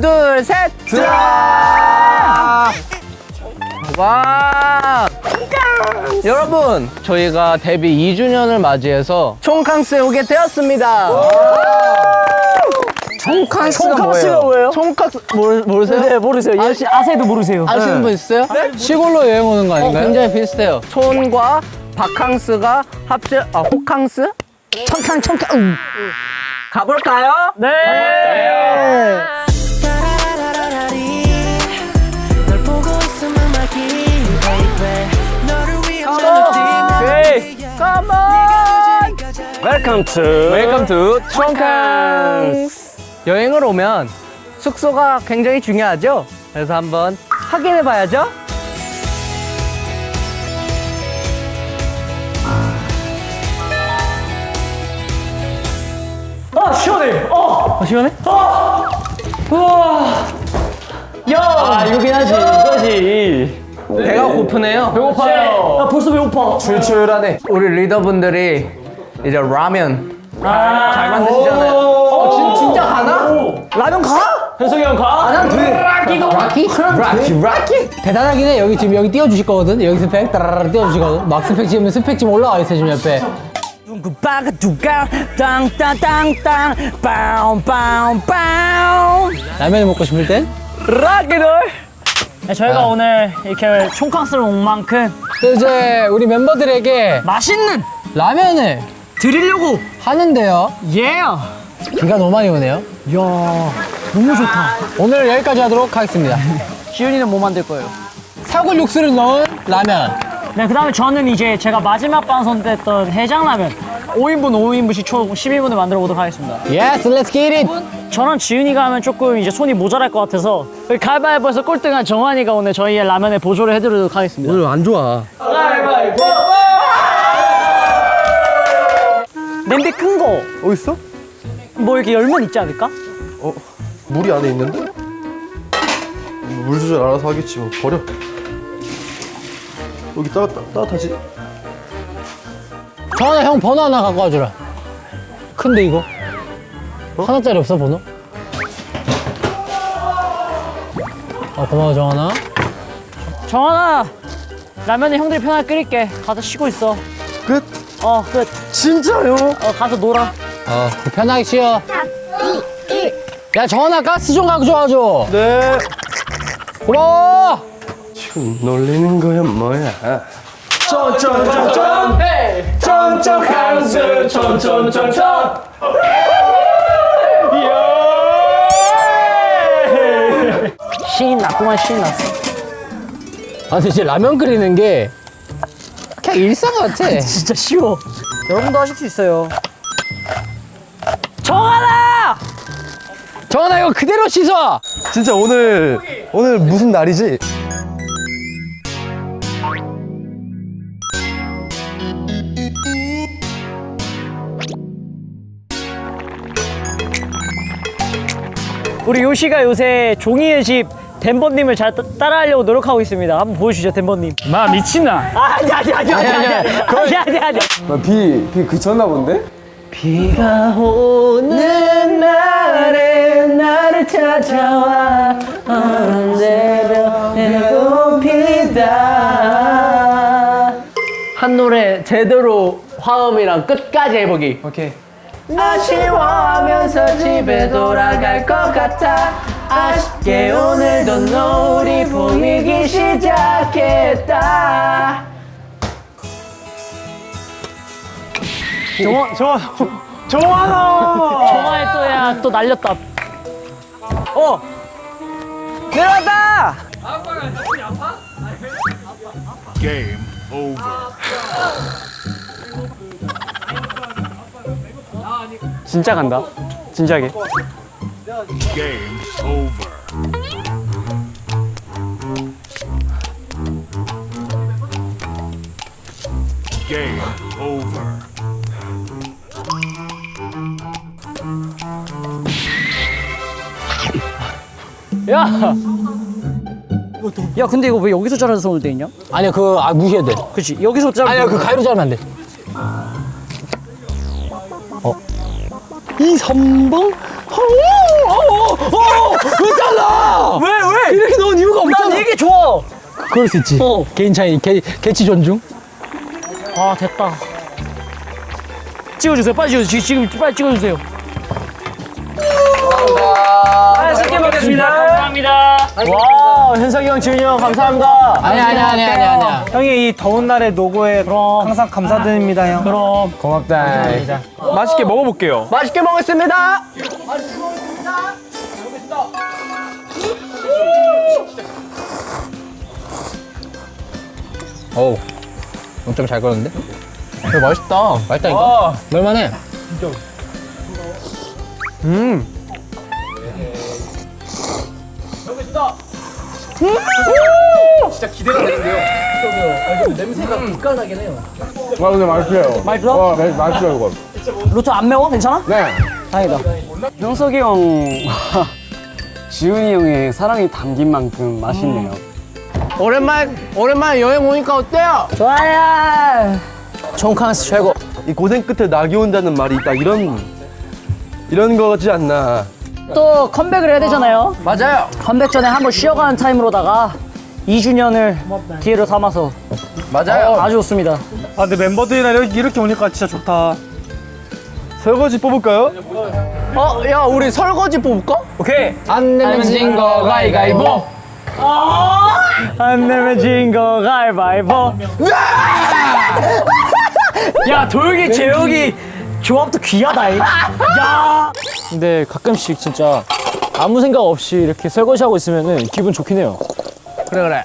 둘, 셋. 드라! 와! 여러분, 저희가 데뷔 2주년을 맞이해서 총캉스에 오게 되었습니다. 총캉스가 뭐예요? 총캉스 모르세요? 네, 모르세요. 아세도 모르세요. 아시는 분 있어요? 시골로 여행 오는 거 아닌가요? 굉장히 비슷해요. 촌과 바캉스가 호캉스? 청캉. 가볼까요? 네. Come on! Welcome to 총캉스! 여행을 오면 숙소가 굉장히 중요하죠? 그래서 한번 확인해 봐야죠? 아 시원해. 시원해? 야 이거긴 하지. 이거지. 배가 고프네요. 배고파요. 나 벌써 배고파. 출출하네. 우리 리더분들이 이제 라면 잘 만드시잖아요. 진짜 가나? 라면 가? 현석이 형 가? 난 돼. 락키? 대단하긴 해. 여기 지금 여기 띄워주실 거거든. 여기 스펙 따라라라 띄워주시거든. 막 스펙 지금 올라와 있어 지금 옆에. 라면을 먹고 싶을 땐? 네, 저희가 오늘 이렇게 총캉스를 온 만큼 또 이제 우리 멤버들에게 맛있는 라면을 드리려고. 하는데요. 예. 비가 너무 많이 오네요. 이야 너무 좋다. 오늘 여기까지 하도록 하겠습니다. 지윤이는 뭐 만들 거예요? 사골 육수를 넣은 라면. 네, 그 다음에 저는 이제 제가 마지막 방송 때 했던 해장라면 5인분씩 총 12분을 만들어 보도록 하겠습니다. Yes, let's get it. 저랑 지윤이가 하면 조금 이제 손이 모자랄 것 같아서 가위바위보에서 꼴등한 정환이가 오늘 저희의 라면에 보조를 해드리도록 하겠습니다. 오늘 안 좋아. 냄비 큰 거 어딨어? 뭐 이렇게 열면 있지 않을까? 물이 안에 있는데? 물 조절 알아서 하겠지 뭐. 버려. 여기 따뜻하지? 정한아, 형 번호 하나 갖고 와주라. 큰데 이거? 하나짜리 없어 번호? 고마워 정한아. 정환아 라면은 형들이 편하게 끓일게. 가서 쉬고 있어. 끝? 끝. 진짜요? 가서 놀아. 편하게 쉬어. 야 정한아, 가스 좀 가져와줘. 네. 고마워. 지금 놀리는 거야 뭐야? 신이 났구만. 신이 났어. 근데 이제 라면 끓이는 게 그냥 일상 같아. 진짜 쉬워. 여러분도 하실 수 있어요. 정환아! 정한아, 이거 그대로 씻어. 진짜 오늘 무슨 날이지? 우리 요시가 요새 종이의 집 덴버님을 잘 따라하려고 노력하고 있습니다. 한번 보여주시죠, 덴버님. 마 미친나. 아니. 비 그쳤나 본데? 비가 오는 날에 나를 찾아와 언제도 배고프다. 한 노래 제대로 화음이랑 끝까지 해보기. 오케이. 아쉬워하면서 집에 돌아갈 것 같아. 아쉽게 오늘도 노을이 보이기 시작했다. 정환이 또 날렸다. 내려왔다. Game over. 진짜 간다. 진지하게. Game over. Game over. 야, 근데 이거 왜 여기서 잘라서 손을 돼 있냐? 아니야, 무시해야 돼. 그치, 여기서 자르면. 아니야, 가위로 자르면 안 돼. 이 선봉 왜 잘라? 왜? 이렇게 넣은 이유가 난 없잖아. 이게 좋아. 그럴 수 있지. 개인 차이, 개치 존중. 아 됐다. 찍어주세요. 빨리 찍어주세요. 지금 빨리 찍어주세요. 맛있게 먹겠습니다. 감사합니다. 와 현석이 형, 지훈이 형 감사합니다. 아니야. 형이 이 더운 날에 노고에 항상 감사드립니다 형. 그럼 고맙다. 맛있게 먹어볼게요. 맛있게 먹겠습니다. 어우, 엄청 잘 끓었는데? 이거 맛있다. 맛있다, 이거. 얼마네? 아 근데 맛있어요. 맛있어? 네, 맛있어요 이거. 루트 안 매워? 괜찮아? 네. 다행이다. 형석이 형, 지훈이 형의 사랑이 담긴 만큼 맛있네요. 오랜만에 여행 오니까 어때요? 좋아요. 총캉스 최고. 이 고생 끝에 낙이 온다는 말이 딱 이런 거지 않나. 또 컴백을 해야 되잖아요. 맞아요. 컴백 전에 한번 쉬어가는 타임으로다가 2주년을 기회로 삼아서 맞아요. 아주 좋습니다. 아 근데 멤버들이랑 이렇게 오니까 진짜 좋다. 설거지 뽑을까요? 야, 우리 설거지 뽑을까? 오케이. 안 내면 진 거 가위가위보. 안 내면 진 거 가위바위보. 야 도영이 재혁이 조합도 귀하다. 야. 근데 가끔씩 진짜 아무 생각 없이 이렇게 설거지하고 있으면은 기분 좋긴 해요. 그래.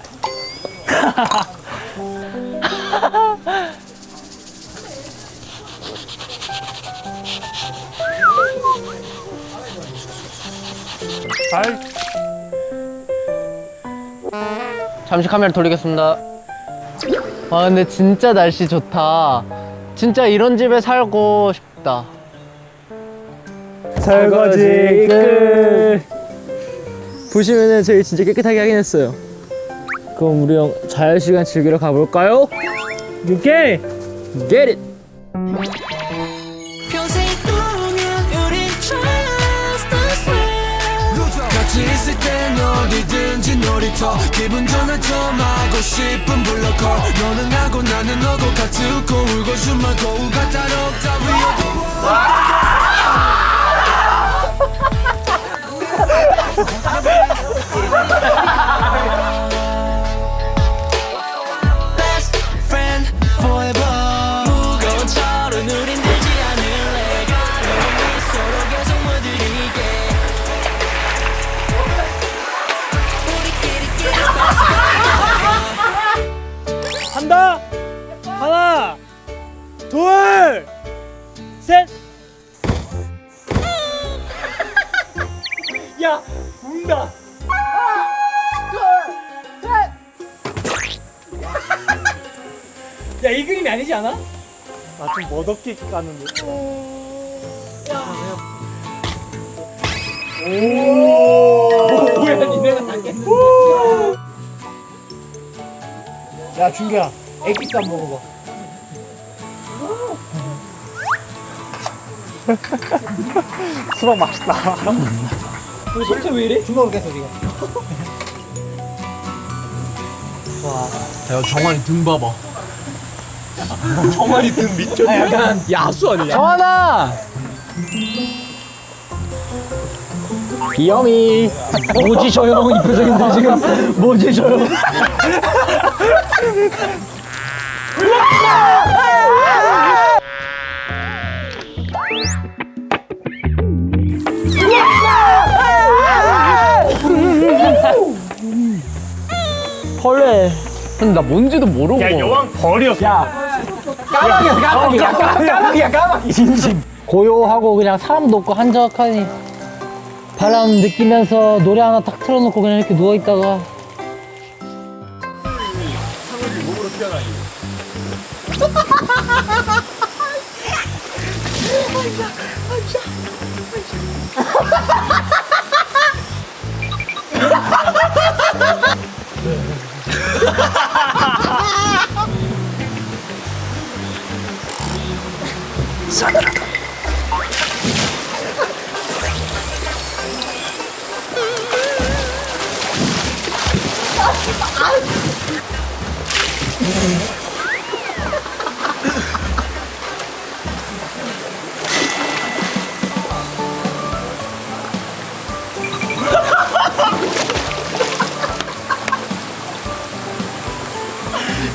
잠시 카메라 돌리겠습니다. 아, 근데 진짜 날씨 좋다. 진짜 이런 집에 살고 싶다. 설거지 끝. 보시면은 저희 진짜 깨끗하게 하긴 했어요. 그럼 우리 형 자유시간 즐기러 가볼까요? 오케이. Get it. 평생 동안 우린 just the same 같이 있을 땐 어디든지 놀이터 기분 전환 좀 하고 싶은 블로커 너는 나고 나는 너고 같이 웃고 울고 숨만 거울 까다롭다 위에 Best friend forever 무거운 차로 누린 들지 않을래 가벼운 미소로 계속 물들이게 우리끼리 한다. 하나, 둘, 셋. 야, 운다. 야, 이 그림이 아니지 않아? 아, 좀 멋없게 까는데. 오! 뭐야, 니네가 다 깼는데. 야, 준규야, 에기스 한번 먹어봐. 수박 맛있다. 우리 손재 왜 이래? 주먹을 깼어, 지금. 야, 정환이 등 봐봐. 정환이 등 밑죠? 약간 야수 아니야? 정환아! 귀여미. 뭐지 저 형 이 표정인데 지금. 뭐지 저 형. 헐레. 근데 나 뭔지도 모르고. 야, 여왕 버려. 까마귀야. 진심. 고요하고 그냥 사람도 없고 한적하니 바람 느끼면서 노래 하나 딱 틀어놓고 그냥 이렇게 누워있다가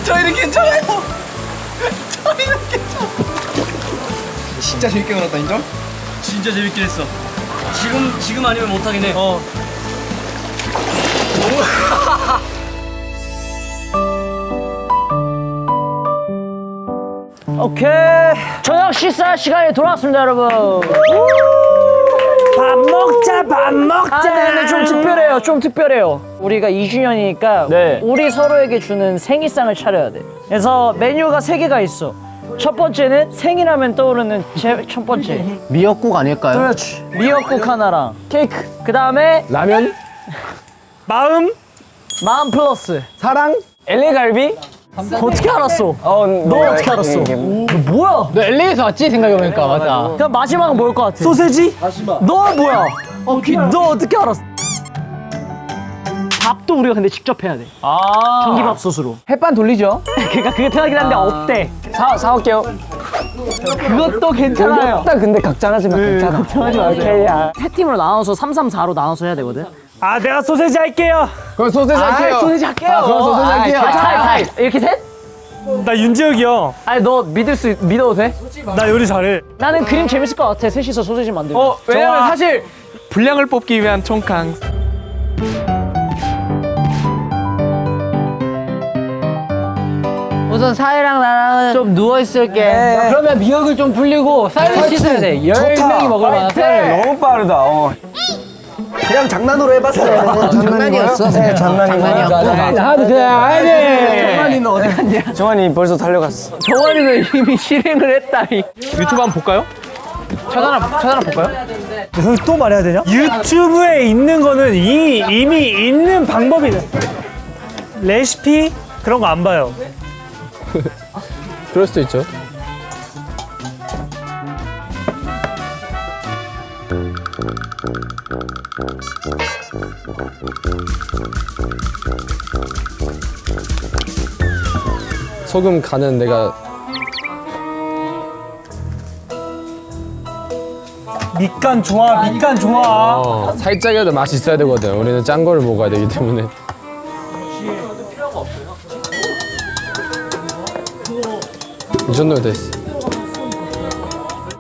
저희는 괜찮아요. 저희는 괜찮아. 진짜 재밌게 놀았다 인정? 진짜 재밌긴 했어. 지금 아니면 못하긴 해. 오케이. 저녁 식사 시간이 돌아왔습니다, 여러분. 밥 먹자, 밥 먹자. 근데 좀 특별해요, 좀 특별해요. 우리가 2주년이니까 네. 우리 서로에게 주는 생일상을 차려야 돼. 그래서 메뉴가 3개가 있어. 첫 번째는 생일하면 떠오르는 첫 번째. 미역국 아닐까요? 그렇지. 미역국 하나랑 케이크. 그 다음에 라면? 마음 플러스 사랑? LA 갈비? 어떻게 알았어? 너 어떻게 알았어? 너 뭐야? 너 LA에서 왔지? 생각해보니까 맞아. 그럼 마지막은 뭘 것 같아? 소세지? 너 뭐야? 너 어떻게 알았어? 밥도 우리가 근데 직접 해야 돼. 전기밥솥으로. 햇반 돌리죠? 그러니까 그게 편하긴 한데 없대. 사올게요. 그것도 괜찮아요. 일단 근데 각자 하지만 괜찮아. 걱정하지 마세요. 세 팀으로 나눠서 3-3-4로 나눠서 해야 되거든. 아, 내가 소세지 할게요. 그럼 소세지 할게요. 소세지 할게요. 그럼 소세지 할게요. 타이. 이렇게 셋? 나 윤지혁이 형. 아니 너 믿어도 돼? 나 요리 잘해. 나는 그림 재밌을 것 같아. 셋이서 소세지 만들고. 왜냐면 사실 분량을 뽑기 위한 총캉. 우선 사이랑 나랑은 좀 누워있을게. 그러면 미역을 좀 불리고 쌀을 씻어야 돼. 10명이 먹을 만한 쌀을. 너무 빠르다. 그냥 장난으로 해봤어요. 장난이었어. 네, 장난이었고. 하도 그냥 알지. 정만이는 어디 갔냐? 정환이 벌써 달려갔어. 정환이는 이미 실행을 했다. 유튜브 한번 볼까요? 찾아나 볼까요? 그걸 또 말해야 되냐? 유튜브에 있는 거는 이미 있는 방법이네. 레시피 그런 거 안 봐요. 그럴 수도 있죠. 소금 간은 내가 밑간 좋아. 살짝이라도 맛이 있어야 되거든. 우리는 짠 거를 먹어야 되기 때문에. 이 정도면 됐어.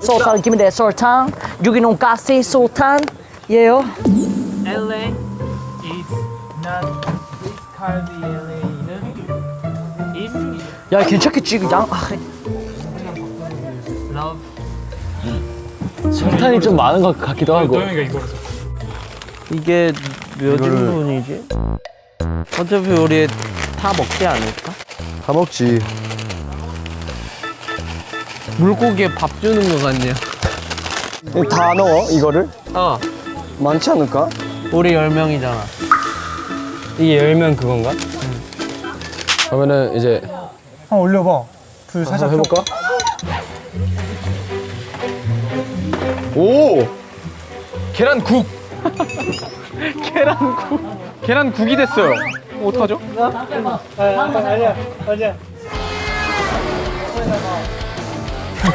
설탕, give me that 설탕. 유기농 가스 설탕. 예요. LA is not this card LA는 is 야 괜찮겠지 그냥. 설탕이 좀 많은 것 같기도 하고. 도영이가 이거 이게 몇 인분이지? 어차피 우리 다 먹지 않을까? 다 먹지. 물고기에 밥 주는 거 같냐? 다 넣어 이거를? 어. 많지 않을까? 우리 10명이잖아. 이게 10명 그건가? 그러면은 이제 한번 올려봐. 불 살짝 한번 해볼까? 오! 계란국. 계란국이 됐어요. 어떡하죠? 아니야.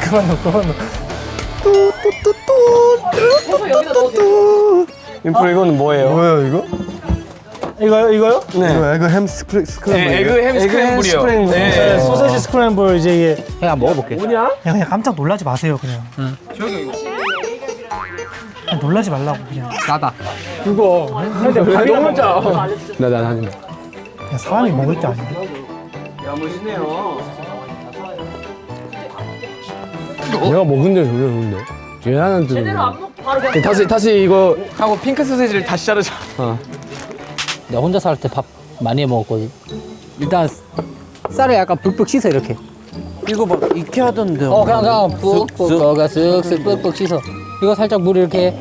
그만 넣어. 인프 이거는 뭐예요? 뭐야 이거? 이거요? 네. 이거 햄 스크램블. 에그 햄 스크램블이요. 네, 소세지 스크램블 이제 이게 그냥 먹어볼게. 그냥 깜짝 놀라지 마세요 그냥. 그냥 놀라지 말라고 그냥. 그거. 근데 밥이 너무 짜. 난 아닌데. 그냥 사람이 먹을 게 아닌데. 내가 먹은 대로 노래 부른데. 얘는 제대로 안 먹고 바로 그냥 다시 이거 하고 핑크 소세지를 다시 자르자. 내가 혼자 살 때 밥 많이 해 먹었거든. 일단 쌀을 약간 푹푹 씻어 이렇게. 이거 막 익게 하던데. 그냥 푹푹 쓱쓱 푹푹 씻어. 이거 살짝 물 이렇게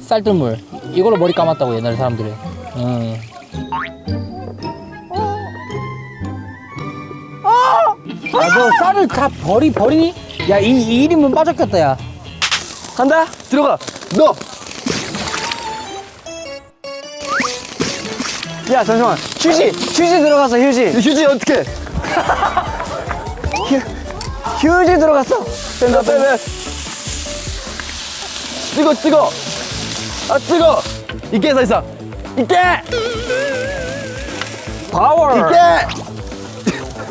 쌀뜨물. 이걸로 머리 감았다고 옛날 사람들이. 너 쌀을 다 버리니? 야, 이 1인분 빠졌겠다, 야. 간다. 들어가. 너. 야 잠시만. 휴지 들어갔어 휴지. 휴지 어떻게? 휴지 들어갔어. 뺀다 빼. 뜨거. 아 뜨거. 이게 사이사. 이게. 파워. 이게.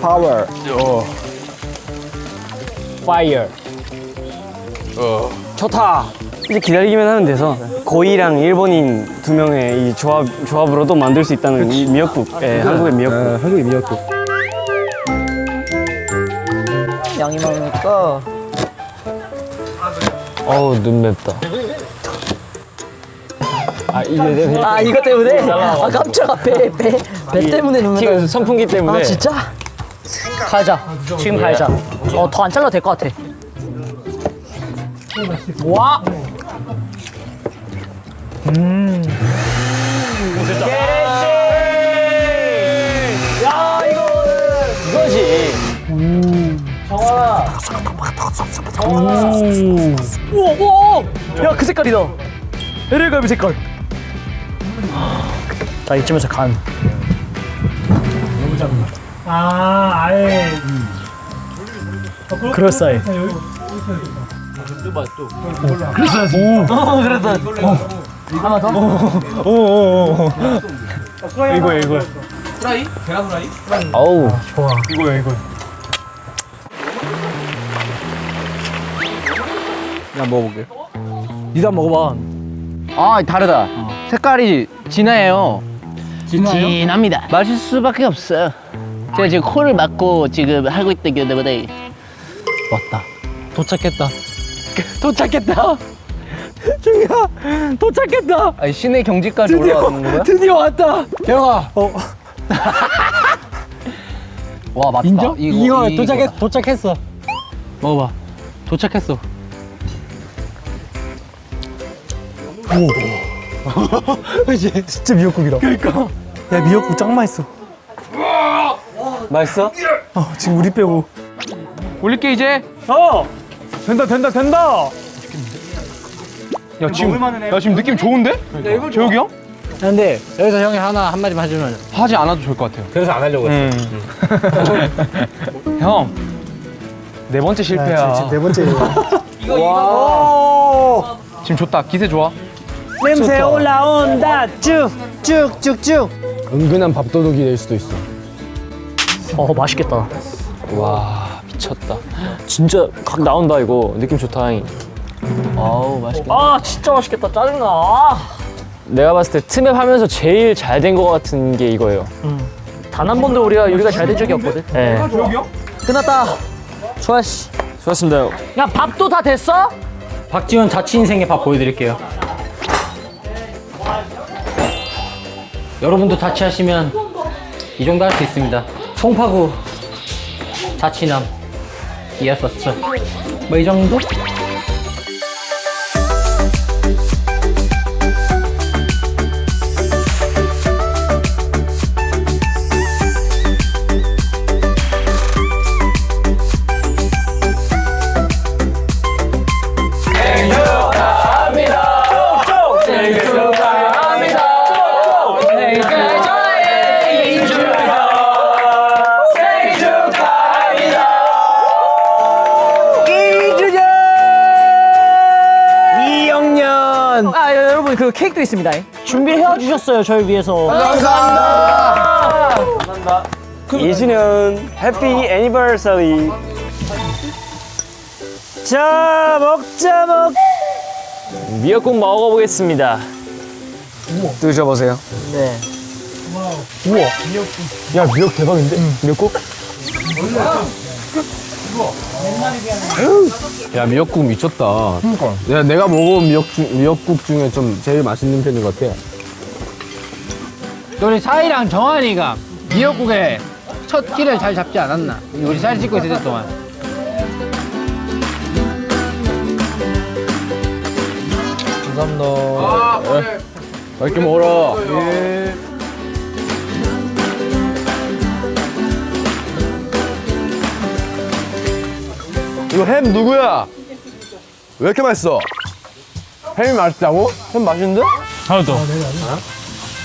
파워. 파이어. 좋다. 이제 기다리기만 하면 돼서 고이랑 일본인 두 명의 이 조합으로도 만들 수 있다는 이 미역국. 예, 한국의 미역국. 한국의 미역국. 양이 많으니까. 어우 눈 맵다. 아 이게 내 아, 이거 때문에? 아, 깜짝아. 배 때문에 눈물 나. 선풍기 때문에. 아, 진짜? 갈자. 지금 갈자. 더 안 잘라도 될 것 같아. 와! 이거지. 오! 야, 그 색깔이다. LA갈비 색깔. 자, 이쯤에서 간. 아, 아예. 그럴싸해. 하나 더? 이거. 어우. 이거야. 나 먹어볼게. 니도 한번 먹어봐. 아 다르다. 색깔이 진해요. 진합니다. 마실 수밖에 없어요. 제가 지금 코를 막고 지금 하고 있기 때문에. 왔다. 도착했다. 도착했다. 중이야, 도착했다. 아니 시내 경지까지 올라가는 거야? 드디어 왔다. 대영아. 와 맞다. 인정? 이거 이거. 도착했어. 먹어봐. 도착했어. 진짜 미역국이다. 그러니까. 야, 미역국 짱 맛있어. 맛있어? 지금 우리 빼고. 올릴게 이제. 된다. 야 지금 느낌 좋은데? 재욱이 형? 근데 여기서 형이 한마디만 해주면. 하지 않아도 좋을 것 같아요. 그래서 안 하려고 했어. 형. 네 번째 실패야. 지금 네 번째. 지금 좋다. 기세 좋아. 냄새 올라온다. 쭉쭉쭉쭉. 은근한 밥도둑이 될 수도 있어. 맛있겠다. 와 미쳤다. 진짜 각 나온다 이거. 느낌 좋다. 아우 맛있겠다. 아, 진짜 맛있겠다. 짜증나. 아. 내가 봤을 때 트맵 하면서 제일 잘 된 거 같은 게 이거예요. 단 한 번도 우리가 요리가 잘 된 적이 없거든. 네. 끝났다. 수아 씨. 수고하셨습니다. 야, 밥도 다 됐어? 박지원 자취 인생의 밥 보여드릴게요. 여러분도 자취하시면 이 정도 할 수 있습니다. 송파구 자취남 이었었죠. 뭐 이 정도? 아, 여러분 그 케이크도 있습니다. 준비해 주셨어요, 저희 위해서. 감사합니다. 2주년 해피 애니버서리. 자, 먹자. 미역국 먹어보겠습니다. 드셔보세요. 네. 야 미역 대박인데? 미역국? 야 미역국 미쳤다. 내가 먹어본 미역국 중에 좀 제일 맛있는 편인 것 같아. 우리 사이랑 정한이가 미역국에 첫 끼를 잘 잡지 않았나? 우리 사진 찍고 있을 때 동안. 감사합니다. 맛있게 먹어라. 이거 햄 누구야? 왜 이렇게 맛있어? 햄이 맛있다고? 햄 맛있는데? 하나 더.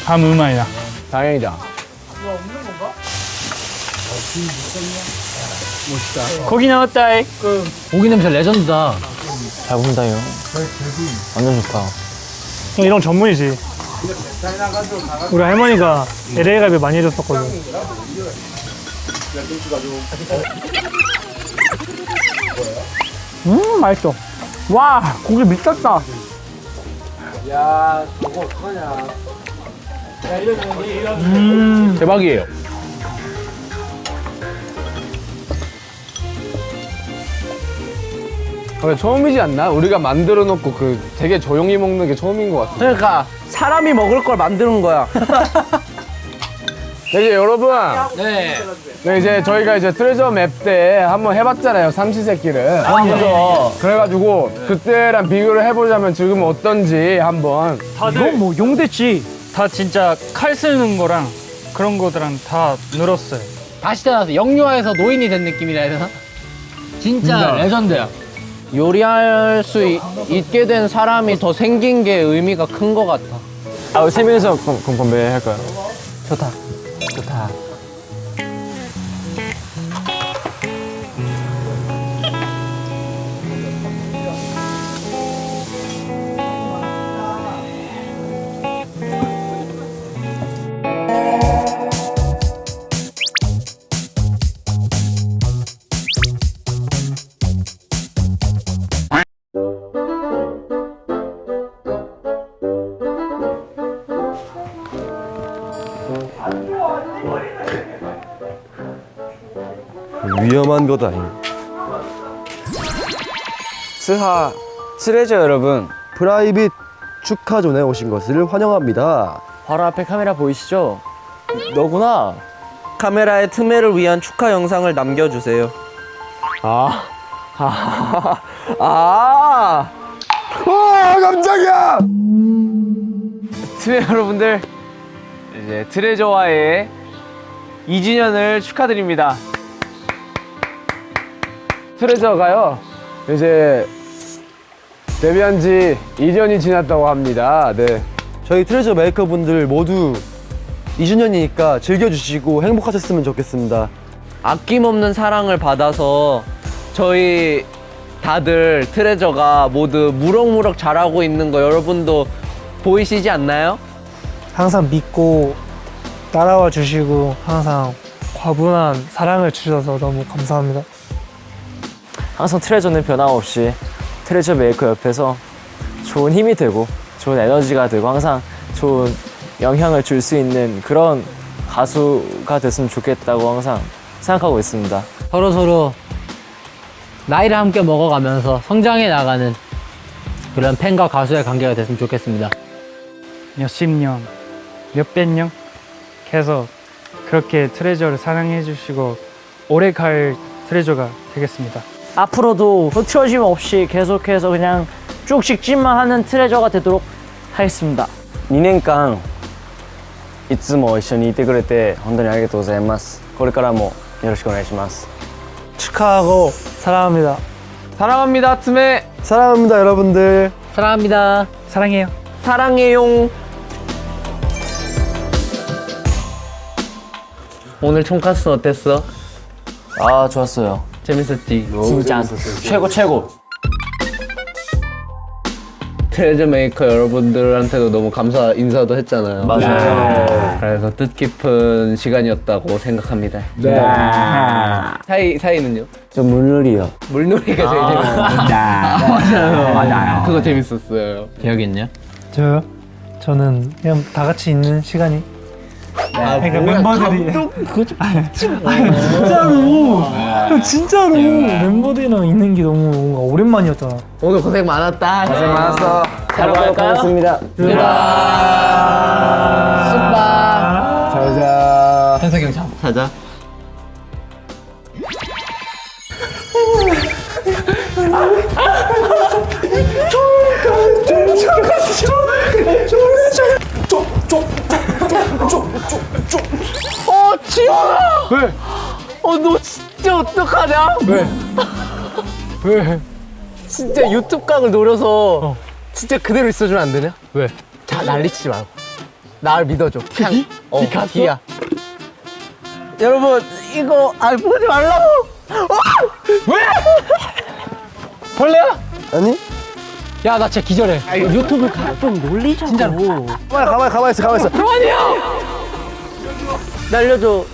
다음 음악이야. 다행이다. 고기 나왔다. 고기 냄새 레전드다. 잘 본다요. 완전 좋다. 이런 전문이지. 우리 할머니가 LA 갈비 많이 해줬었거든. 맛있어. 와, 고기 미쳤다. 대박이에요. 근데 처음이지 않나? 우리가 만들어 놓고 그 되게 조용히 먹는 게 처음인 것 같아. 그러니까 사람이 먹을 걸 만드는 거야. 네, 이제 여러분. 네. 이제 저희가 이제 트레저 맵 때 한번 해봤잖아요. 삼시세끼를. 그래가지고 그때랑 비교를 해보자면 지금 어떤지 한번. 이건 뭐 용됐지. 다 진짜 칼 쓰는 거랑 그런 거들랑 다 늘었어요. 다시 태어나서 영유아에서 노인이 된 느낌이라 해야 되나? 진짜 레전드야. 요리할 수 있게 된 사람이 더 생긴 게 의미가 큰 것 같아. 아, 세 명이서 그럼 건배 할까요? 좋다. 위험한 거다. 스하 트레저 여러분, 프라이빗 축하존에 오신 것을 환영합니다. 바로 앞에 카메라 보이시죠? 너구나. 카메라에 틈에를 위한 축하 영상을 남겨주세요. 와, 깜짝이야! 트레 여러분들, 이제 트레저와의 2주년을 축하드립니다. 트레저가요, 이제 데뷔한 지 2년이 지났다고 합니다. 네. 저희 트레저 메이커 분들 모두 2주년이니까 즐겨주시고 행복하셨으면 좋겠습니다. 아낌없는 사랑을 받아서 저희 다들 트레저가 모두 무럭무럭 자라고 있는 거 여러분도 보이시지 않나요? 항상 믿고 따라와 주시고 항상 과분한 사랑을 주셔서 너무 감사합니다. 항상 트레저는 변함없이 트레저 메이커 옆에서 좋은 힘이 되고 좋은 에너지가 되고 항상 좋은 영향을 줄 수 있는 그런 가수가 됐으면 좋겠다고 항상 생각하고 있습니다. 서로 나이를 함께 먹어가면서 성장해 나가는 그런 팬과 가수의 관계가 됐으면 좋겠습니다. 몇십 년, 몇백 년 계속 그렇게 트레저를 사랑해 주시고 오래 갈 트레저가 되겠습니다. 앞으로도 흐트러짐 없이 계속해서 그냥 쭉씩 찐만 하는 트레저가 되도록 하겠습니다. 2年間いつも一緒にいてくれて本当にありがとうございます。これからもよろしくお願いします。 축하하고 사랑합니다. 사랑합니다, 트메. 사랑합니다, 여러분들. 사랑합니다. 사랑해요. 사랑해용. 오늘 총카스 어땠어? 아, 좋았어요. 재밌었지? 진짜 최고. 트레저 메이커 여러분들한테도 너무 감사 인사도 했잖아요. 맞아요. 그래서 뜻깊은 시간이었다고 생각합니다. 네. 사이는요? 저 물놀이요. 물놀이가 제일 재밌었어요. 맞아요. 그거 재밌었어요. 기억이 있냐? 저요? 저는 그냥 다 같이 있는 시간이. 그러니까 멤버들이. 진짜로 멤버들이랑 있는 게 너무 뭔가 오랜만이었잖아. 오늘 고생 많았다. 고생 많았어. 잘 먹었습니다. 수바. 자자. 현석이 형 잡아. 자자. 지원아! 왜? 너 진짜 어떡하냐? 왜? 진짜 유튜브 각을 노려서 진짜 그대로 있어주면 안 되냐? 왜? 자, 난리치지 말고. 날 믿어줘. 키 갔어? 키야. 여러분 이거 보지 말라고. 벌레야? 아니? 야, 나 진짜 기절해. 유튜브 좀 놀리자고. 진짜로. 가만히 있어. 날려줘.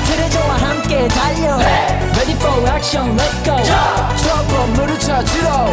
트레저와 함께 달려 Ready for action, let's go 트러블 물을 찾으러